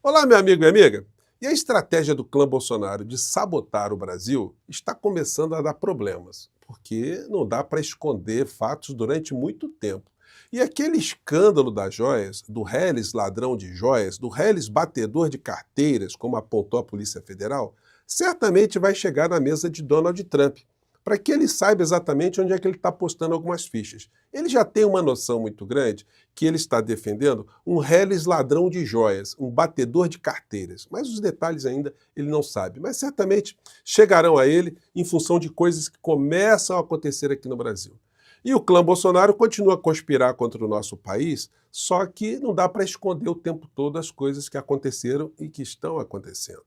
Olá, meu amigo e amiga. E a estratégia do clã Bolsonaro de sabotar o Brasil está começando a dar problemas, porque não dá para esconder fatos durante muito tempo. E aquele escândalo das joias, do Reles ladrão de joias, do Reles batedor de carteiras, como apontou a Polícia Federal, certamente vai chegar na mesa de Donald Trump, para que ele saiba exatamente onde é que ele está postando algumas fichas. Ele já tem uma noção muito grande que ele está defendendo um Reles ladrão de joias, um batedor de carteiras. Mas os detalhes ainda ele não sabe. Mas certamente chegarão a ele em função de coisas que começam a acontecer aqui no Brasil. E o clã Bolsonaro continua a conspirar contra o nosso país, só que não dá para esconder o tempo todo as coisas que aconteceram e que estão acontecendo.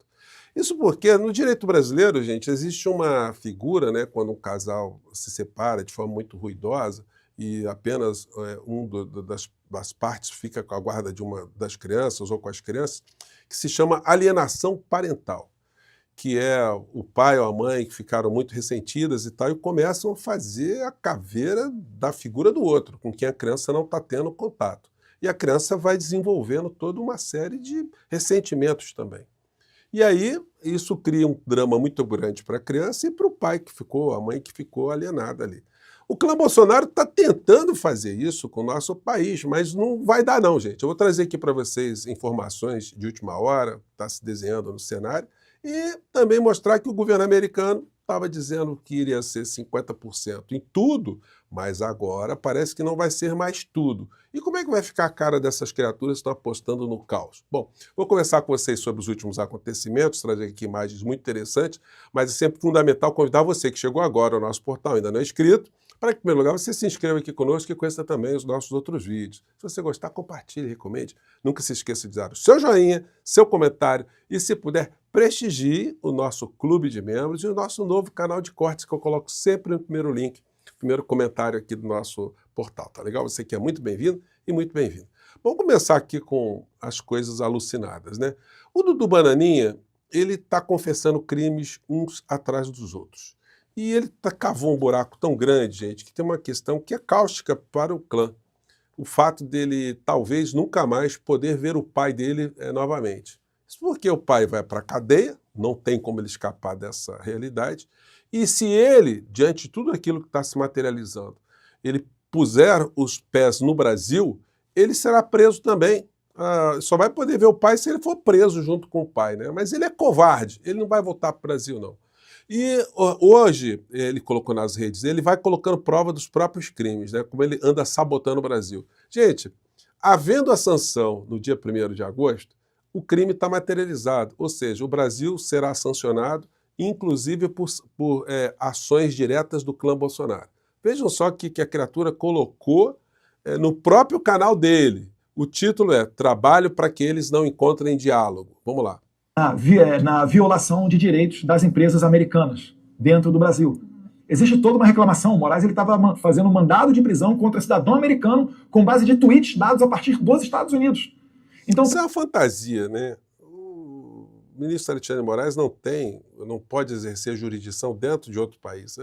Isso porque no direito brasileiro, gente, existe uma figura, né, quando um casal se separa de forma muito ruidosa e apenas das partes fica com a guarda de uma das crianças ou com as crianças, que se chama alienação parental, que é o pai ou a mãe que ficaram muito ressentidas e tal, e começam a fazer a caveira da figura do outro, com quem a criança não está tendo contato. E a criança vai desenvolvendo toda uma série de ressentimentos também. E aí, isso cria um drama muito grande para a criança e para o pai que ficou, a mãe que ficou alienada ali. O clã Bolsonaro está tentando fazer isso com o nosso país, mas não vai dar não, gente. Eu vou trazer aqui para vocês informações de última hora, está se desenhando no cenário, e também mostrar que o governo americano estava dizendo que iria ser 50% em tudo, mas agora parece que não vai ser mais tudo. E como é que vai ficar a cara dessas criaturas que estão apostando no caos? Bom, vou conversar com vocês sobre os últimos acontecimentos, trazer aqui imagens muito interessantes, mas é sempre fundamental convidar você que chegou agora ao nosso portal, ainda não é inscrito, para que, em primeiro lugar, você se inscreva aqui conosco e conheça também os nossos outros vídeos. Se você gostar, compartilhe, recomende. Nunca se esqueça de dar o seu joinha, seu comentário e, se puder, prestigie o nosso clube de membros e o nosso novo canal de cortes que eu coloco sempre no primeiro link, primeiro comentário aqui do nosso portal, tá legal? Você que é muito bem-vindo e muito bem-vindo. Vamos começar aqui com as coisas alucinadas, né? O Dudu Bananinha, ele está confessando crimes uns atrás dos outros. E ele cavou um buraco tão grande, gente, que tem uma questão que é cáustica para o clã. O fato dele talvez nunca mais poder ver o pai dele novamente. Isso porque o pai vai para a cadeia, não tem como ele escapar dessa realidade, e se ele, diante de tudo aquilo que está se materializando, ele puser os pés no Brasil, ele será preso também. Só vai poder ver o pai se ele for preso junto com o pai, né? Mas ele é covarde, ele não vai voltar para o Brasil, não. E hoje, ele colocou nas redes, ele vai colocando prova dos próprios crimes, né? Como ele anda sabotando o Brasil. Gente, havendo a sanção no dia 1º de agosto, o crime está materializado, ou seja, o Brasil será sancionado, inclusive por ações diretas do clã Bolsonaro. Vejam só que a criatura colocou no próprio canal dele. O título é Trabalho para que eles não encontrem diálogo. Vamos lá. Na violação de direitos das empresas americanas dentro do Brasil. Existe toda uma reclamação. O Moraes estava fazendo um mandado de prisão contra cidadão americano com base de tweets dados a partir dos Estados Unidos. Então, isso é uma fantasia, né? O ministro Alexandre de Moraes não pode exercer jurisdição dentro de outro país.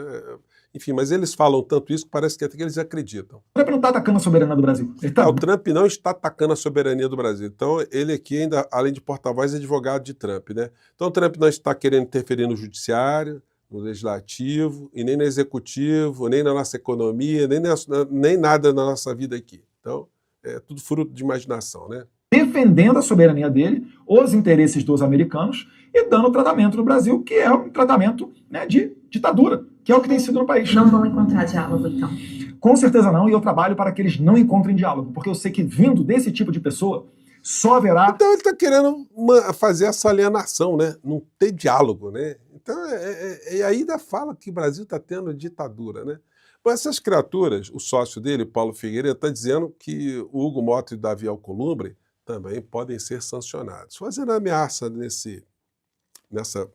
Enfim, mas eles falam tanto isso que parece que até que eles acreditam. O Trump não está atacando a soberania do Brasil. O Trump não está atacando a soberania do Brasil. Então, ele aqui ainda, além de porta-voz, é advogado de Trump, né? Então, o Trump não está querendo interferir no judiciário, no legislativo, e nem no executivo, nem na nossa economia, nem nada na nossa vida aqui. Então, é tudo fruto de imaginação, né? Defendendo a soberania dele, os interesses dos americanos e dando tratamento no Brasil, que é um tratamento, né, de ditadura, que é o que tem sido no país. Não vão encontrar diálogo, então? Com certeza não, e eu trabalho para que eles não encontrem diálogo, porque eu sei que vindo desse tipo de pessoa, só haverá... Então ele está querendo fazer essa alienação, né? Não ter diálogo, né? Então, e ainda fala que o Brasil está tendo ditadura, né? Bom, essas criaturas, o sócio dele, Paulo Figueiredo, está dizendo que o Hugo Mota e o Davi Alcolumbre também podem ser sancionados, fazendo ameaça nessa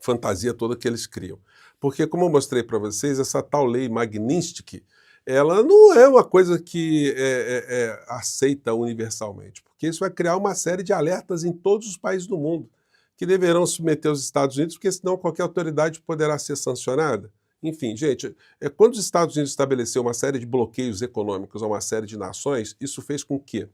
fantasia toda que eles criam. Porque, como eu mostrei para vocês, essa tal lei Magnitsky, ela não é uma coisa que é aceita universalmente, porque isso vai criar uma série de alertas em todos os países do mundo, que deverão submeter os Estados Unidos, porque senão qualquer autoridade poderá ser sancionada. Enfim, gente, quando os Estados Unidos estabeleceu uma série de bloqueios econômicos a uma série de nações, isso fez com que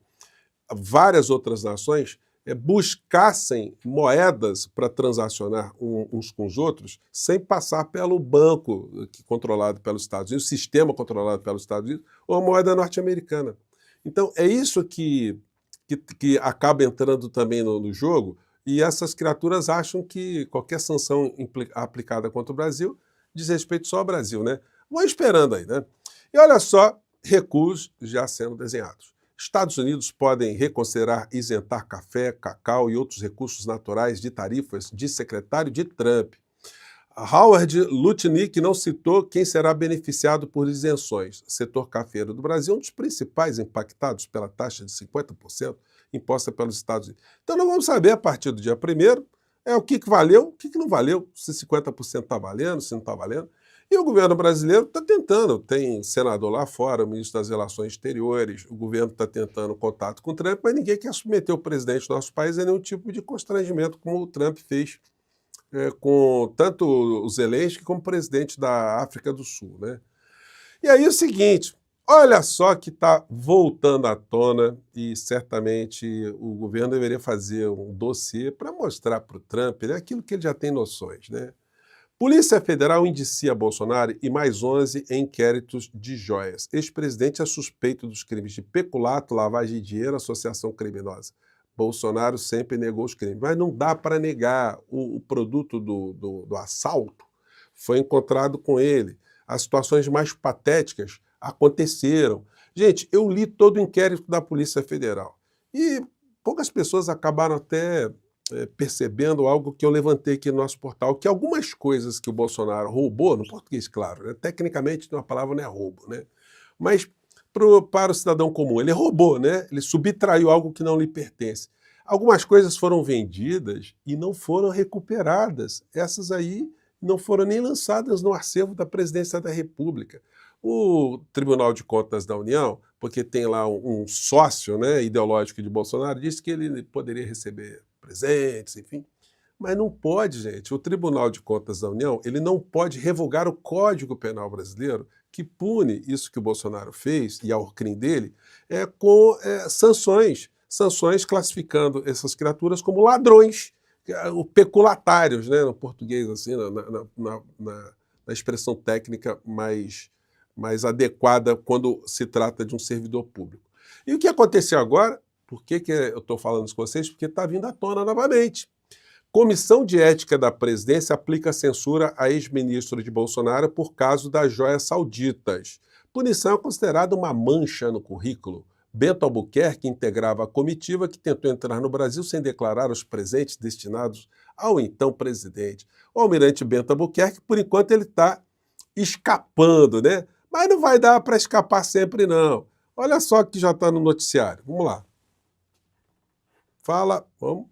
várias outras nações buscassem moedas para transacionar uns com os outros sem passar pelo banco controlado pelos Estados Unidos, o sistema controlado pelos Estados Unidos, ou a moeda norte-americana. Então, é isso que acaba entrando também no jogo, e essas criaturas acham que qualquer sanção aplicada contra o Brasil diz respeito só ao Brasil, né? Vão esperando aí, né? E olha só, recuos já sendo desenhados. Estados Unidos podem reconsiderar isentar café, cacau e outros recursos naturais de tarifas de secretário de Trump. Howard Lutnick não citou quem será beneficiado por isenções. O setor cafeiro do Brasil é um dos principais impactados pela taxa de 50% imposta pelos Estados Unidos. Então nós vamos saber a partir do dia 1º o que valeu, o que não valeu, se 50% está valendo, se não está valendo. E o governo brasileiro está tentando, tem senador lá fora, o ministro das Relações Exteriores, o governo está tentando contato com o Trump, mas ninguém quer submeter o presidente do nosso país a nenhum tipo de constrangimento, como o Trump fez com tanto o Zelensky como o presidente da África do Sul, né? E aí o seguinte, olha só que está voltando à tona e certamente o governo deveria fazer um dossiê para mostrar para o Trump, né, aquilo que ele já tem noções, né? Polícia Federal indicia Bolsonaro e mais 11 em inquéritos de joias. Ex-presidente é suspeito dos crimes de peculato, lavagem de dinheiro, associação criminosa. Bolsonaro sempre negou os crimes, mas não dá para negar o produto do assalto. Foi encontrado com ele. As situações mais patéticas aconteceram. Gente, eu li todo o inquérito da Polícia Federal e poucas pessoas acabaram até percebendo algo que eu levantei aqui no nosso portal, que algumas coisas que o Bolsonaro roubou, no português, claro, né? Tecnicamente a palavra não é roubo, né? Mas para o cidadão comum, ele roubou, né? Ele subtraiu algo que não lhe pertence. Algumas coisas foram vendidas e não foram recuperadas. Essas aí não foram nem lançadas no acervo da Presidência da República. O Tribunal de Contas da União, porque tem lá um sócio, né, ideológico de Bolsonaro, disse que ele poderia receber presentes, enfim. Mas não pode, gente. O Tribunal de Contas da União, ele não pode revogar o Código Penal brasileiro, que pune isso que o Bolsonaro fez, e ao crime dele, com sanções classificando essas criaturas como ladrões, peculatários, né, no português, assim, na expressão técnica mais adequada quando se trata de um servidor público. E o que aconteceu agora? Por que eu estou falando isso com vocês? Porque está vindo à tona novamente. Comissão de Ética da Presidência aplica censura a ex-ministro de Bolsonaro por caso das joias sauditas. Punição é considerada uma mancha no currículo. Bento Albuquerque integrava a comitiva que tentou entrar no Brasil sem declarar os presentes destinados ao então presidente. O almirante Bento Albuquerque, por enquanto, ele está escapando, né? Mas não vai dar para escapar sempre, não. Olha só que já está no noticiário. Vamos lá. Fala, vamos.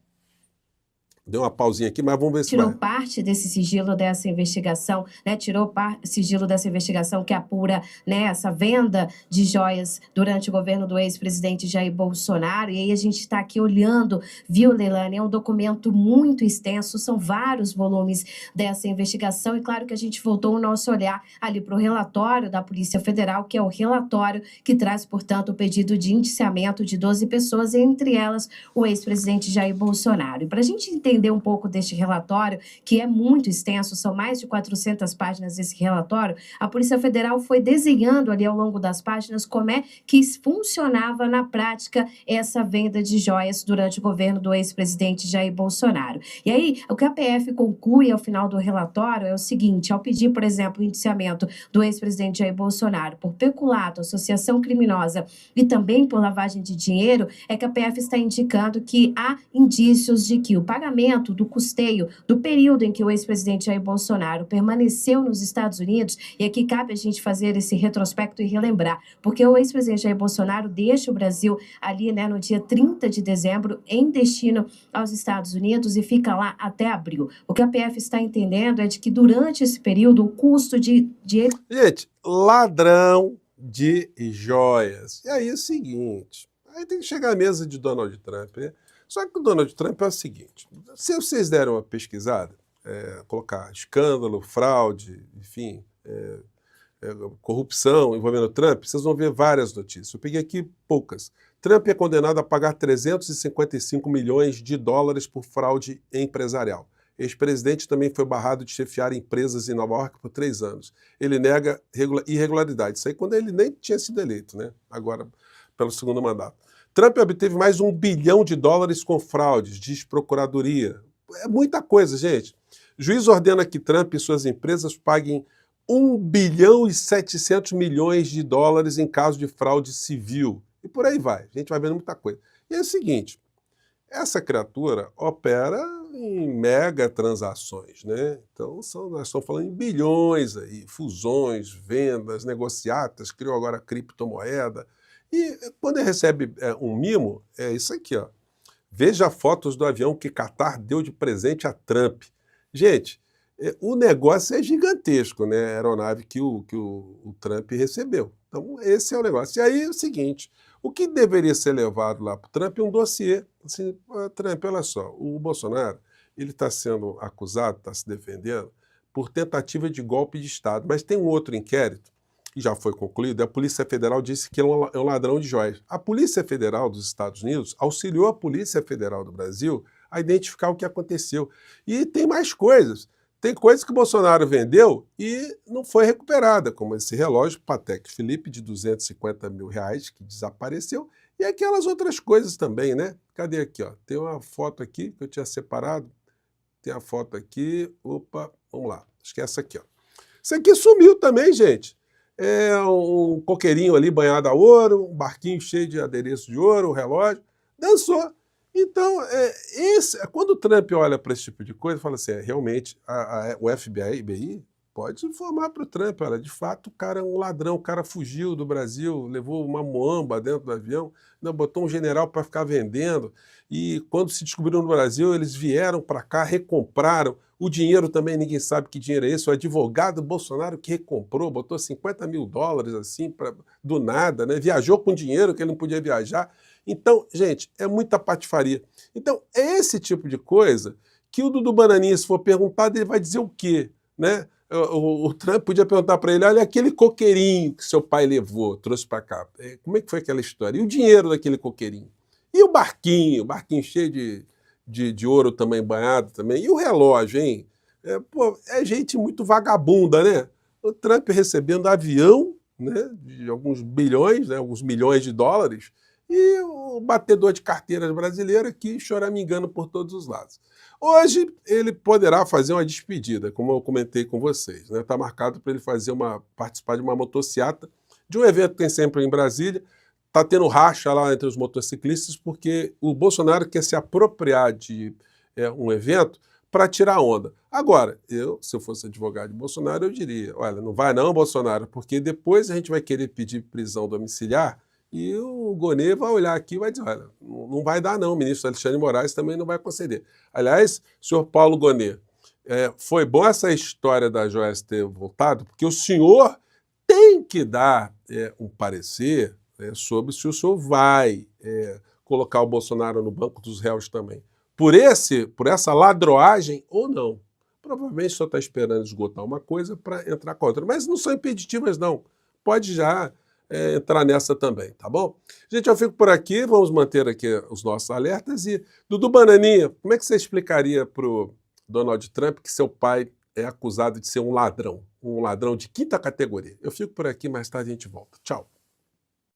Deu uma pausinha aqui, mas vamos ver se tirou vai. parte desse sigilo dessa investigação, né? Tirou sigilo dessa investigação que apura, né, essa venda de joias durante o governo do ex-presidente Jair Bolsonaro. E aí a gente está aqui olhando, viu, Leilane? É um documento muito extenso, são vários volumes dessa investigação. E claro que a gente voltou o nosso olhar ali para o relatório da Polícia Federal, que é o relatório que traz, portanto, o pedido de indiciamento de 12 pessoas, entre elas o ex-presidente Jair Bolsonaro. E para a gente entender um pouco deste relatório, que é muito extenso, são mais de 400 páginas esse relatório, a Polícia Federal foi desenhando ali ao longo das páginas como é que funcionava na prática essa venda de joias durante o governo do ex-presidente Jair Bolsonaro. E aí, o que a PF conclui ao final do relatório é o seguinte: ao pedir, por exemplo, o indiciamento do ex-presidente Jair Bolsonaro por peculato, associação criminosa e também por lavagem de dinheiro, é que a PF está indicando que há indícios de que o pagamento do custeio do período em que o ex-presidente Jair Bolsonaro permaneceu nos Estados Unidos, e aqui cabe a gente fazer esse retrospecto e relembrar, porque o ex-presidente Jair Bolsonaro deixa o Brasil ali, né, no dia 30 de dezembro, em destino aos Estados Unidos e fica lá até abril. O que a PF está entendendo é de que durante esse período o custo de... Gente, ladrão de joias. E aí é o seguinte, aí tem que chegar à mesa de Donald Trump, né? Só que o Donald Trump é o seguinte, se vocês deram uma pesquisada, colocar escândalo, fraude, enfim, corrupção envolvendo o Trump, vocês vão ver várias notícias. Eu peguei aqui poucas. Trump é condenado a pagar 355 milhões de dólares por fraude empresarial. Ex-presidente também foi barrado de chefiar empresas em Nova York por 3 anos. Ele nega irregularidades. Isso aí quando ele nem tinha sido eleito, né? Agora, pelo segundo mandato. Trump obteve mais $1 bilhão com fraudes, diz Procuradoria. É muita coisa, gente. Juiz ordena que Trump e suas empresas paguem $1 bilhão e 700 milhões em caso de fraude civil. E por aí vai. A gente vai vendo muita coisa. E é o seguinte, essa criatura opera em mega transações, né? Então, nós estamos falando em bilhões aí, fusões, vendas, negociatas, criou agora criptomoeda. E quando ele recebe um mimo, é isso aqui, ó. Veja fotos do avião que Qatar deu de presente a Trump. Gente, o negócio é gigantesco, né? A aeronave que o Trump recebeu. Então, esse é o negócio. E aí é o seguinte, o que deveria ser levado lá para o Trump é um dossiê. Assim, Trump, olha só, o Bolsonaro, ele está sendo acusado, está se defendendo, por tentativa de golpe de Estado. Mas tem um outro inquérito, que já foi concluído, e a Polícia Federal disse que é um ladrão de joias. A Polícia Federal dos Estados Unidos auxiliou a Polícia Federal do Brasil a identificar o que aconteceu. E tem mais coisas. Tem coisas que o Bolsonaro vendeu e não foi recuperada, como esse relógio Patek Philippe de R$250 mil, que desapareceu, e aquelas outras coisas também, né? Cadê aqui, ó? Tem uma foto aqui que eu tinha separado. Tem a foto aqui. Opa, vamos lá. Acho que é essa aqui, ó. Isso aqui sumiu também, gente. É um coqueirinho ali banhado a ouro, um barquinho cheio de adereço de ouro, um relógio. Dançou. Então, quando o Trump olha para esse tipo de coisa, fala assim, realmente, o FBI pode informar para o Trump, olha, de fato, o cara é um ladrão, o cara fugiu do Brasil, levou uma muamba dentro do avião, botou um general para ficar vendendo, e quando se descobriram no Brasil, eles vieram para cá, recompraram, o dinheiro também, ninguém sabe que dinheiro é esse, o advogado Bolsonaro que recomprou, botou $50 mil, assim, do nada, né? Viajou com dinheiro que ele não podia viajar. Então, gente, é muita patifaria. Então, é esse tipo de coisa que o Dudu Bananinha, se for perguntado, ele vai dizer o quê? Né? O Trump podia perguntar para ele, olha, aquele coqueirinho que seu pai levou, trouxe para cá. Como é que foi aquela história? E o dinheiro daquele coqueirinho? E o barquinho cheio de ouro também banhado também? E o relógio, hein? É gente muito vagabunda, né? O Trump recebendo avião, né, de alguns bilhões, né, alguns milhões de dólares, e o batedor de carteiras brasileiro aqui choramingando por todos os lados. Hoje ele poderá fazer uma despedida, como eu comentei com vocês. Está marcado para ele participar de uma motociata, de um evento que tem sempre em Brasília. Está tendo racha lá entre os motociclistas, porque o Bolsonaro quer se apropriar de um evento para tirar onda. Agora, se eu fosse advogado de Bolsonaro, eu diria, olha, não vai não, Bolsonaro, porque depois a gente vai querer pedir prisão domiciliar, e o Gonê vai olhar aqui e vai dizer, olha, não vai dar não, o ministro Alexandre de Moraes também não vai conceder. Aliás, senhor Paulo Gonê, foi bom essa história da joias ter voltado, porque o senhor tem que dar um parecer sobre se o senhor vai colocar o Bolsonaro no banco dos réus também. Por essa ladroagem ou não. Provavelmente o senhor está esperando esgotar uma coisa para entrar com outra. Mas não são impeditivas, não. Pode já entrar nessa também, tá bom? Gente, eu fico por aqui, vamos manter aqui os nossos alertas. E, Dudu Bananinha, como é que você explicaria para o Donald Trump que seu pai é acusado de ser um ladrão de quinta categoria? Eu fico por aqui, mais tarde a gente volta. Tchau.